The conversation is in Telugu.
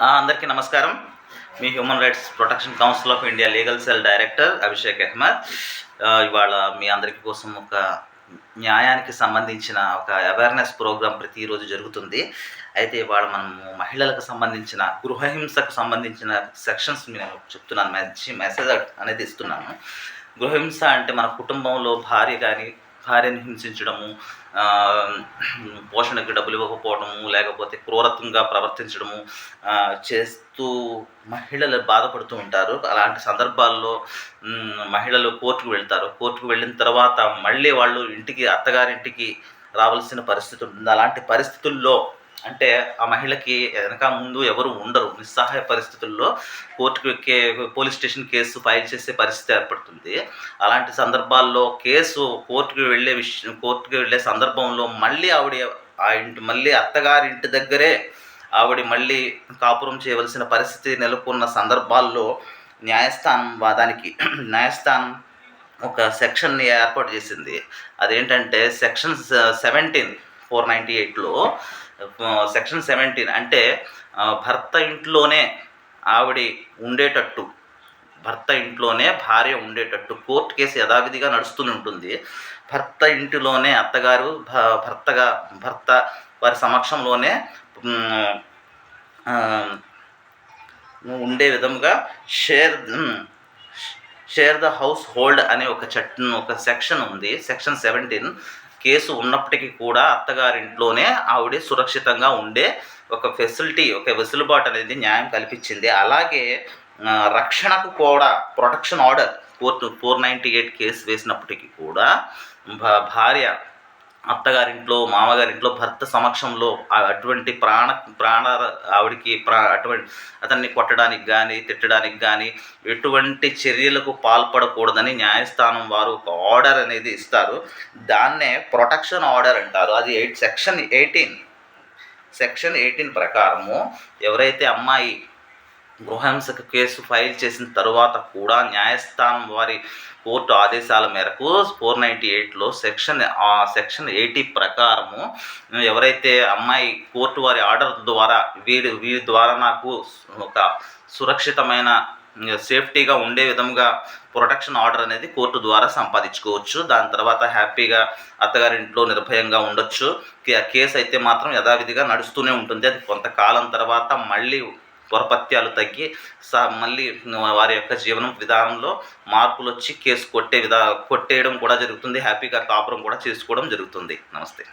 అందరికీ నమస్కారం. మీ human rights protection council of India legal cell director Abhishek Ahmad. ఇవాళ మీ అందరి కోసం ఒక న్యాయానికి సంబంధించిన ఒక అవేర్నెస్ ప్రోగ్రాం ప్రతిరోజు జరుగుతుంది. అయితే ఇవాళ మనము మహిళలకు సంబంధించిన గృహహింసకు సంబంధించిన సెక్షన్స్ నేను చెప్తున్నాను, మెసేజ్ అనేది ఇస్తున్నాను. గృహహింస అంటే మన కుటుంబంలో భార్యని హింసించడము, పోషణకి డబ్బులు ఇవ్వకపోవడము, లేకపోతే క్రూరత్వంగా ప్రవర్తించడము చేస్తూ మహిళలు బాధపడుతూ ఉంటారు. అలాంటి సందర్భాల్లో మహిళలు కోర్టుకు వెళ్తారు. కోర్టుకు వెళ్ళిన తర్వాత మళ్ళీ వాళ్ళు అత్తగారింటికి రావాల్సిన పరిస్థితి ఉంటుంది. అలాంటి పరిస్థితుల్లో అంటే ఆ మహిళకి వెనక ముందు ఎవరు ఉండరు. నిస్సహాయ పరిస్థితుల్లో పోలీస్ స్టేషన్ కేసు ఫైల్ చేసే పరిస్థితి ఏర్పడుతుంది. అలాంటి సందర్భాల్లో కోర్టుకు వెళ్ళే సందర్భంలో మళ్ళీ మళ్ళీ అత్తగారింటి దగ్గరే మళ్ళీ కాపురం చేయవలసిన పరిస్థితి నెలకొన్న సందర్భాల్లో న్యాయస్థానం ఒక సెక్షన్ని ఏర్పాటు చేసింది. అదేంటంటే సెక్షన్ 17 498లో సెక్షన్ 17 అంటే భర్త ఇంట్లోనే భార్య ఉండేటట్టు కోర్టు కేసు యథావిధిగా నడుస్తూనే ఉంటుంది. భర్త ఇంటిలోనే భర్త వారి సమక్షంలోనే ఉండే విధంగా షేర్ ద హౌస్ హోల్డ్ అనే ఒక సెక్షన్ ఉంది. సెక్షన్ 17 కేసు ఉన్నప్పటికీ కూడా అత్తగారింట్లోనే సురక్షితంగా ఉండే ఒక ఫెసిలిటీ, ఒక వెసులుబాటు అనేది న్యాయం కల్పించింది. అలాగే రక్షణకు కూడా ప్రొటెక్షన్ ఆర్డర్ కోర్టు 498 కేసు వేసినప్పటికీ కూడా భార్య అత్తగారింట్లో, మామగారింట్లో భర్త సమక్షంలో అటువంటి అతన్ని కొట్టడానికి కానీ తిట్టడానికి కానీ ఎటువంటి చర్యలకు పాల్పడకూడదని న్యాయస్థానం వారు ఒక ఆర్డర్ అనేది ఇస్తారు. దాన్నే ప్రొటెక్షన్ ఆర్డర్ అంటారు. అది సెక్షన్ 18 ప్రకారము ఎవరైతే అమ్మాయి గృహహింసకు కేసు ఫైల్ చేసిన తరువాత కూడా న్యాయస్థానం వారి కోర్టు ఆదేశాల మేరకు 498లో సెక్షన్ 80 ప్రకారము ఎవరైతే అమ్మాయి కోర్టు వారి ఆర్డర్ ద్వారా వీరి ద్వారా నాకు ఒక సురక్షితమైన సేఫ్టీగా ఉండే విధంగా ప్రొటెక్షన్ ఆర్డర్ అనేది కోర్టు ద్వారా సంపాదించుకోవచ్చు. దాని తర్వాత హ్యాపీగా అత్తగారింట్లో నిర్భయంగా ఉండొచ్చు. కేసు అయితే మాత్రం యథావిధిగా నడుస్తూనే ఉంటుంది. అది కొంతకాలం తర్వాత మళ్ళీ పొరపత్యాలు తగ్గి మళ్ళీ వారి యొక్క జీవనం విధానంలో మార్పులు వచ్చి కేసు కొట్టేయడం కూడా జరుగుతుంది. హ్యాపీగా కాపురం కూడా చేసుకోవడం జరుగుతుంది. నమస్తే.